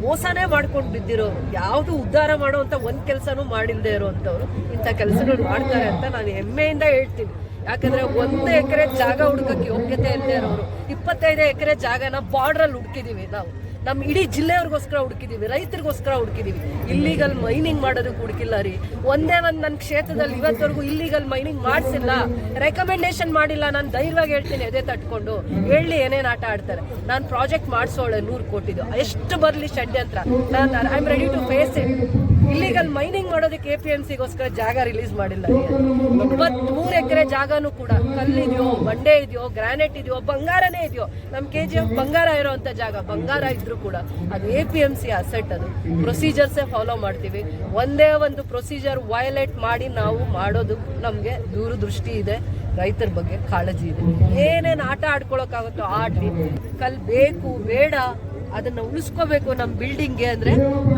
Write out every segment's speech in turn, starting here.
ಮೋಸನೇ ಮಾಡ್ಕೊಂಡು ಬಿದ್ದಿರೋರು, ಯಾವುದು ಉದ್ಧಾರ ಮಾಡುವಂತ ಒಂದ್ ಕೆಲಸನೂ ಮಾಡಿಲ್ದೇ ಇರೋಂಥವ್ರು ಇಂಥ ಕೆಲಸಗಳು ಮಾಡ್ತಾರೆ ಅಂತ ನಾನು ಹೆಮ್ಮೆಯಿಂದ ಹೇಳ್ತೀನಿ. ಯಾಕಂದ್ರೆ 1 ಎಕರೆ ಜಾಗ ಹುಡುಕಕ್ಕೆ ಯೋಗ್ಯತೆ ಇಲ್ಲದೆ ಇರೋರು 25 ಎಕರೆ ಜಾಗನ ಬಾರ್ಡ್ರಲ್ಲಿ ಹುಡುಕಿದೀವಿ ನಾವು. ನಮ್ಮ ಇಡೀ ಜಿಲ್ಲೆಯವ್ರಿಗೋಸ್ಕರ ಹುಡುಕಿದೀವಿ, ರೈತರಿಗೋಸ್ಕರ ಹುಡುಕಿದೀವಿ. ಇಲ್ಲಿಗಲ್ ಮೈನಿಂಗ್ ಮಾಡೋದಕ್ಕೆ ಹುಡುಕಿಲ್ಲ ರೀ. ಒಂದೇ ಒಂದು ನನ್ನ ಕ್ಷೇತ್ರದಲ್ಲಿ ಇವತ್ತವರೆಗೂ ಇಲ್ಲಿಗಲ್ ಮೈನಿಂಗ್ ಮಾಡಿಸಿಲ್ಲ, ರೆಕಮೆಂಡೇಶನ್ ಮಾಡಿಲ್ಲ. ನಾನು ಧೈರ್ಯವಾಗಿ ಹೇಳ್ತೀನಿ, ಎದೆ ತಟ್ಕೊಂಡು ಹೇಳಿ ಏನೇನು ಆಟ ಆಡ್ತಾರೆ. ನಾನು ಪ್ರಾಜೆಕ್ಟ್ ಮಾಡಿಸೋಳೆ 100 ಕೋಟಿದು, ಎಷ್ಟು ಬರಲಿ ಷಡ್ಯಂತ್ರ, ನಾನು I am ready to face it. Illegal mining ಮಾಡೋದಕ್ಕೆ APMCಗೋಸ್ಕರ ಜಾಗ ರಿಲೀಸ್ ಮಾಡಿಲ್ಲ. 23 ಎಕರೆ ಜಾಗನೂ ಕೂಡ ಕಲ್ಲಿದೆಯೋ, ಬಂಡೆ ಇದೆಯೋ, ಗ್ರಾನೈಟ್ ಇದೆಯೋ, ಬಂಗಾರನೇ ಇದೆಯೋ, ನಮ್ಮ KGF ಬಂಗಾರ ಇರೋಂಥ ಜಾಗ, ಬಂಗಾರ ಇದ್ರೂ ಕೂಡ ಅದು APMC ಅಸೆಟ್. ಅದು ಪ್ರೊಸೀಜರ್ಸೇ ಫಾಲೋ ಮಾಡ್ತೀವಿ. ಒಂದೇ ಒಂದು ಪ್ರೊಸೀಜರ್ ವಯಲೇಟ್ ಮಾಡಿ ನಾವು ಮಾಡೋದು ನಮಗೆ ದೂರದೃಷ್ಟಿ ಇದೆ, ರೈತರ ಬಗ್ಗೆ ಕಾಳಜಿ ಇದೆ. ಏನೇನು ಆಟ ಆಡ್ಕೊಳಕ್ಕಾಗುತ್ತೋ ಆಡ್ಲಿ. ಕಲ್ ಬೇಕು ಬೇಡ ಅದನ್ನ ಉಳಿಸ್ಕೋಬೇಕು ನಮ್ಮ ಬಿಲ್ಡಿಂಗ್ಗೆ ಅಂದ್ರೆ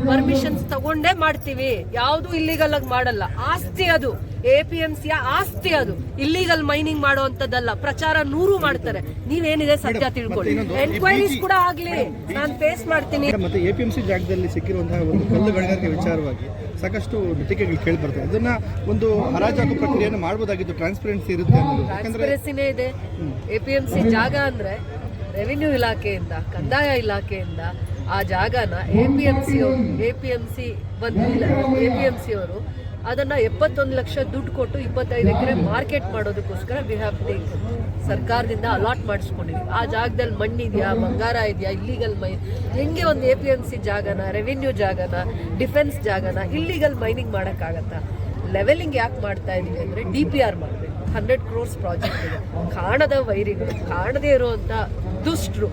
ಪರ್ಮಿಷನ್ಸ್ ತಗೊಂಡೇ ಮಾಡ್ತೀವಿ. ಯಾವುದು ಇಲ್ಲಿಗಲ್ ಆಗಿ ಮಾಡಲ್ಲ. ಆಸ್ತಿ ಅದು, APMCಯ ಆಸ್ತಿ ಅದು. ಇಲ್ಲಿಗಲ್ ಮೈನಿಂಗ್ ಮಾಡುವಂತದ್ದಲ್ಲ. ಪ್ರಚಾರ 100 ಮಾಡ್ತಾರೆ. ನೀವೇನಿದೆ ಸತ್ಯ ತಿಳ್ಕೊಳ್ಳಿ. ಎನ್ಕ್ವೈರೀಸ್ ಕೂಡ ಆಗ್ಲಿ, ನಾನು ಫೇಸ್ ಮಾಡ್ತೀನಿ. ಮತ್ತೆ APMC ಜಾಗದಲ್ಲಿ ಸಿಕ್ಕಿರುವಂತಹ ಒಂದು ಕಲ್ಲು ಗಣಿಗಾರಿಕೆ ವಿಚಾರವಾಗಿ ಸಾಕಷ್ಟು ಟೀಕೆಗಳು ಕೇಳಿ ಬರ್ತವೆ. ಅದನ್ನ ಒಂದು ಹರಾಜಾಗು ಪ್ರಕ್ರಿಯೆಯನ್ನು ಮಾಡಬಹುದಾಗಿತ್ತು, ಟ್ರಾನ್ಸ್ಪರೆನ್ಸಿ ಇರುತ್ತೆ ಅನ್ನೋದು. ಟ್ರಾನ್ಸ್ಪರೆನ್ಸಿನೇ ಇದೆ. APMC ಜಾಗ ಅಂದ್ರೆ ರೆವಿನ್ಯೂ ಇಲಾಖೆಯಿಂದ, ಕಂದಾಯ ಇಲಾಖೆಯಿಂದ ಆ ಜಾಗನ APMC ಅವರು ಅದನ್ನ 71 ಲಕ್ಷ ದುಡ್ಡು ಕೊಟ್ಟು 25 ಎಕರೆ ಮಾರ್ಕೆಟ್ ಮಾಡೋದಕ್ಕೋಸ್ಕರ ವಿ ಹ್ಯಾವ್ ಟೇಕ್ ಸರ್ಕಾರದಿಂದ ಅಲಾಟ್ ಮಾಡಿಸ್ಕೊಂಡಿದ್ವಿ. ಆ ಜಾಗದಲ್ಲಿ ಮಣ್ಣಿದೆಯಾ, ಬಂಗಾರ ಇದೆಯಾ, ಇಲ್ಲಿಗಲ್ ಹೆಂಗೆ ಒಂದು APMC ಜಾಗನ, ರೆವಿನ್ಯೂ ಜಾಗನ, ಡಿಫೆನ್ಸ್ ಜಾಗನ ಇಲ್ಲಿಗಲ್ ಮೈನಿಂಗ್ ಮಾಡೋಕ್ಕಾಗತ್ತಾ? ಲೆವೆಲಿಂಗ್ ಯಾಕೆ ಮಾಡ್ತಾ ಇದೀವಿ ಅಂದರೆ DPR ಮಾಡಬೇಕು. 100 crores ಪ್ರಾಜೆಕ್ಟ್ ಇದೆ. ಕಾಣದ ವೈರಿಗಳು, ಕಾಣದೇ ಇರುವಂಥ ದುಷ್ಟರು,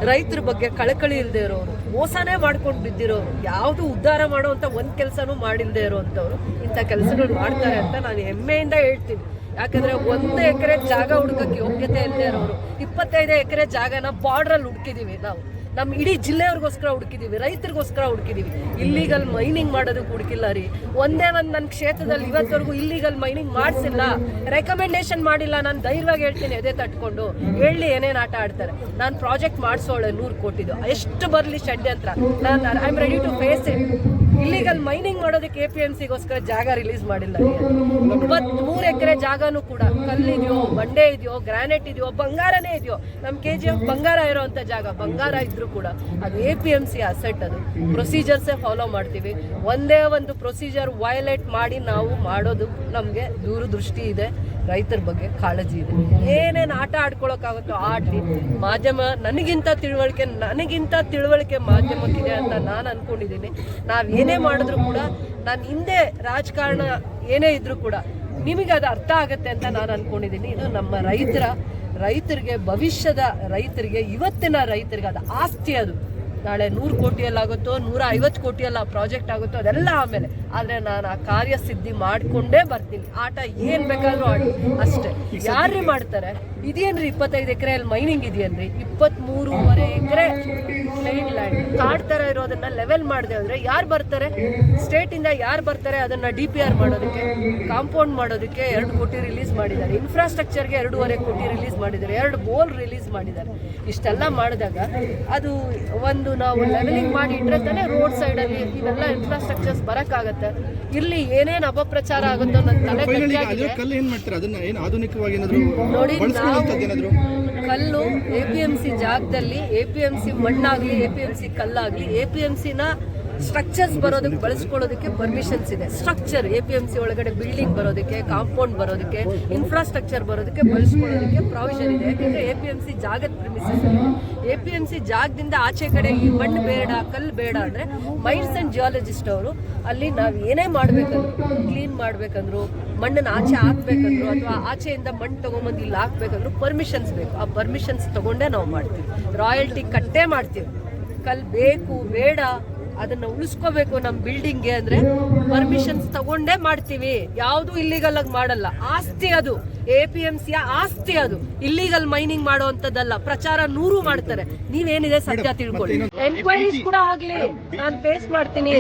ರೈತರ ಬಗ್ಗೆ ಕಳಕಳಿ ಇಲ್ಲದೆ ಇರೋರು, ಮೋಸನೇ ಮಾಡ್ಕೊಂಡು ಬಿದ್ದಿರೋರು, ಯಾವುದು ಉದ್ಧಾರ ಮಾಡುವಂಥ ಒಂದು ಕೆಲಸನೂ ಮಾಡಿಲ್ಲದೆ ಇರೋವಂಥವ್ರು ಇಂಥ ಕೆಲಸಗಳು ಮಾಡ್ತಾರೆ ಅಂತ ನಾನು ಹೆಮ್ಮೆಯಿಂದ ಹೇಳ್ತೀನಿ. ಯಾಕಂದ್ರೆ 1 ಎಕರೆ ಜಾಗ ಹುಡುಕಕ್ಕೆ ಯೋಗ್ಯತೆ ಇಲ್ಲದೆ ಇರೋರು 25 ಎಕರೆ ಜಾಗನ ಬಾರ್ಡ್ರಲ್ಲಿ ಹುಡುಕಿದೀವಿ ನಾವು. ನಮ್ಮ ಇಡೀ ಜಿಲ್ಲೆಯವ್ರಿಗೋಸ್ಕರ ಹುಡುಕಿದೀವಿ, ರೈತರಿಗೋಸ್ಕರ ಹುಡುಕಿದೀವಿ. ಇಲ್ಲಿಗಲ್ ಮೈನಿಂಗ್ ಮಾಡೋದಕ್ಕೆ ಹುಡುಕಿಲ್ಲ ರೀ. ಒಂದೇ ಒಂದು ನನ್ನ ಕ್ಷೇತ್ರದಲ್ಲಿ ಇವತ್ತವರೆಗೂ ಇಲ್ಲಿಗಲ್ ಮೈನಿಂಗ್ ಮಾಡಿಸಿಲ್ಲ, ರೆಕಮೆಂಡೇಶನ್ ಮಾಡಿಲ್ಲ. ನಾನು ಧೈರ್ಯವಾಗಿ ಹೇಳ್ತೀನಿ, ಎದೆ ತಟ್ಕೊಂಡು ಹೇಳಿ ಏನೇನು ಆಟ ಆಡ್ತಾರೆ. ನಾನು ಪ್ರಾಜೆಕ್ಟ್ ಮಾಡಿಸೋಳೆ 100 ಕೋಟಿದು, ಎಷ್ಟು ಬರಲಿ ಷಡ್ಯಂತ್ರ, ನಾನು I am ready to face it. Illegal mining ಮಾಡೋದಕ್ಕೆ APMCಗೋಸ್ಕರ ಜಾಗ ರಿಲೀಸ್ ಮಾಡಿಲ್ಲ. 23 ಎಕರೆ ಜಾಗನೂ ಕೂಡ ಕಲ್ಲಿದೆಯೋ, ಬಂಡೆ ಇದೆಯೋ, ಗ್ರಾನೈಟ್ ಇದೆಯೋ, ಬಂಗಾರನೇ ಇದೆಯೋ, ನಮ್ಮ KGF ಬಂಗಾರ ಇರೋಂಥ ಜಾಗ, ಬಂಗಾರ ಇದ್ರೂ ಕೂಡ ಅದು APMC ಅಸೆಟ್. ಅದು ಪ್ರೊಸೀಜರ್ಸೇ ಫಾಲೋ ಮಾಡ್ತೀವಿ. ಒಂದೇ ಒಂದು ಪ್ರೊಸೀಜರ್ ವಯಲೇಟ್ ಮಾಡಿ ನಾವು ಮಾಡೋದು ನಮಗೆ ದೂರದೃಷ್ಟಿ ಇದೆ, ರೈತರ ಬಗ್ಗೆ ಕಾಳಜಿ ಇದೆ. ಏನೇನು ಆಟ ಆಡ್ಕೊಳಕ್ಕಾಗುತ್ತೋ ಆಡ್ಲಿ. ಮಾಧ್ಯಮ ನನಗಿಂತ ತಿಳುವಳಿಕೆ ಮಾಧ್ಯಮಕ್ಕಿದೆ ಅಂತ ನಾನು ಅನ್ಕೊಂಡಿದ್ದೀನಿ. ನಾವೇನೇ ಮಾಡಿದ್ರು ಕೂಡ, ನಾನು ಹಿಂದೆ ರಾಜಕಾರಣ ಏನೇ ಇದ್ರೂ ಕೂಡ ನಿಮಗೆ ಅದು ಅರ್ಥ ಆಗುತ್ತೆ ಅಂತ ನಾನು ಅನ್ಕೊಂಡಿದ್ದೀನಿ. ಇದು ನಮ್ಮ ರೈತರಿಗೆ, ಭವಿಷ್ಯದ ರೈತರಿಗೆ, ಇವತ್ತಿನ ರೈತರಿಗೆ ಅದು ಆಸ್ತಿ. ಅದು ನಾಳೆ 100 ಕೋಟಿಯಲ್ಲಾಗುತ್ತೋ 150 ಕೋಟಿಯಲ್ಲ ಪ್ರಾಜೆಕ್ಟ್ ಆಗುತ್ತೋ ಅದೆಲ್ಲ ಆಮೇಲೆ. ಆದರೆ ನಾನು ಆ ಕಾರ್ಯಸಿದ್ಧಿ ಮಾಡಿಕೊಂಡೇ ಬರ್ತೀನಿ. ಆಟ ಏನು ಬೇಕಾದರೂ ಆಡಿ ಅಷ್ಟೇ. ಯಾರೇ ಮಾಡ್ತಾರೆ? ಇದೇನ್ರಿ 25 ಎಕರೆಯಲ್ಲಿ ಮೈನಿಂಗ್ ಇದೆಯನ್ರಿ? 23.5 ಎಕರೆ ಪ್ಲೇನ್ ಲ್ಯಾಂಡ್ ಕಾಡ್ ಥರ ಇರೋದನ್ನ ಲೆವೆಲ್ ಮಾಡಿದೆ ಅಂದರೆ ಯಾರು ಬರ್ತಾರೆ? ಸ್ಟೇಟಿಂದ ಯಾರು ಬರ್ತಾರೆ? ಅದನ್ನು DPR ಮಾಡೋದಕ್ಕೆ, ಕಾಂಪೌಂಡ್ ಮಾಡೋದಕ್ಕೆ 2 ಕೋಟಿ ರಿಲೀಸ್ ಮಾಡಿದ್ದಾರೆ. ಇನ್ಫ್ರಾಸ್ಟ್ರಕ್ಚರ್ಗೆ 2.5 ಕೋಟಿ ರಿಲೀಸ್ ಮಾಡಿದ್ದಾರೆ. 2 ಬೋಲ್ ರಿಲೀಸ್ ಮಾಡಿದ್ದಾರೆ. ಇಷ್ಟೆಲ್ಲ ಮಾಡಿದಾಗ ಅದು ಒಂದು ನಾವು ಲೆವೆಲಿಂಗ್ ಮಾಡಿ ಇಟ್ಟರೆ ತಾನೇ ರೋಡ್ ಸೈಡಲ್ಲಿ ಇವೆಲ್ಲ ಇನ್ಫ್ರಾಸ್ಟ್ರಕ್ಚರ್ಸ್ ಬರೋಕ್ಕಾಗತ್ತೆ. ಇಲ್ಲಿ ಏನೇನು ಅಪಪ್ರಚಾರ ಆಗುತ್ತೋ ನನ್ನ ತಲೆ ಕಟ್ಟಿಯಾಗಿದೆ. ನೋಡಿ, ನಾವು ಕಲ್ಲು APMC ಜಾಗದಲ್ಲಿ, APMC ಮಣ್ಣಾಗಲಿ, APMC ಕಲ್ಲಾಗಲಿ, APMCನ ಸ್ಟ್ರಕ್ಚರ್ಸ್ ಬರೋದಕ್ಕೆ ಬಳಸ್ಕೊಳ್ಳೋದಕ್ಕೆ ಪರ್ಮಿಷನ್ಸ್ ಇದೆ. ಸ್ಟ್ರಕ್ಚರ್ APMC ಒಳಗಡೆ ಬಿಲ್ಡಿಂಗ್ ಬರೋದಕ್ಕೆ, ಕಾಂಪೌಂಡ್ ಬರೋದಕ್ಕೆ, ಇನ್ಫ್ರಾಸ್ಟ್ರಕ್ಚರ್ ಬರೋದಕ್ಕೆ ಬಳಸ್ಕೊಳ್ಳೋದಕ್ಕೆ ಪ್ರಾವಿಷನ್ ಇದೆ. ಯಾಕೆಂದರೆ APMC ಜಾಗದ ಪ್ರಿಮಿಸಸ್ ಇದೆ. APMC ಜಾಗದಿಂದ ಆಚೆ ಕಡೆ ಈ ಮಣ್ಣು ಬೇಡ, ಕಲ್ಲು ಬೇಡ ಅಂದರೆ ಮೈನ್ಸ್ ಆ್ಯಂಡ್ ಜಿಯಾಲಜಿಸ್ಟ್ ಅವರು ಅಲ್ಲಿ ನಾವು ಏನೇ ಮಾಡಬೇಕಂದ್ರು, ಕ್ಲೀನ್ ಮಾಡಬೇಕಂದ್ರು, ಮಣ್ಣನ್ನು ಆಚೆ ಹಾಕ್ಬೇಕಂದ್ರು, ಅಥವಾ ಆಚೆಯಿಂದ ಮಣ್ಣು ತೊಗೊಂಬಂದು ಇಲ್ಲಿ ಹಾಕ್ಬೇಕಂದ್ರು ಪರ್ಮಿಷನ್ಸ್ ಬೇಕು. ಆ ಪರ್ಮಿಷನ್ಸ್ ತೊಗೊಂಡೇ ನಾವು ಮಾಡ್ತೀವಿ. ರಾಯಲ್ಟಿ ಕಟ್ಟೇ ಮಾಡ್ತೀವಿ. ಕಲ್ಲು ಬೇಕು ಬೇಡ ಅದನ್ನ ಉಳಿಸ್ಕೋಬೇಕು ನಮ್ಮ ಬಿಲ್ಡಿಂಗ್ಗೆ ಅಂದ್ರೆ ಪರ್ಮಿಷನ್ಸ್ ತಗೊಂಡೇ ಮಾಡ್ತೀವಿ. ಯಾವುದು ಇಲ್ಲಿಗಲ್ ಆಗಿ ಮಾಡಲ್ಲ. ಆಸ್ತಿ ಅದು, APMCಯ ಆಸ್ತಿ ಅದು. ಇಲ್ಲಿಗಲ್ ಮೈನಿಂಗ್ ಮಾಡುವಂತದ್ದಲ್ಲ. ಪ್ರಚಾರ 100 ಮಾಡ್ತಾರೆ. ನೀವೇನಿದೆ ಸತ್ಯ ತಿಳ್ಕೊಳ್ಳಿ. ಎನ್ಕ್ವೈರೀಸ್ ಕೂಡ ಆಗ್ಲಿ, ನಾನು ಫೇಸ್ ಮಾಡ್ತೀನಿ.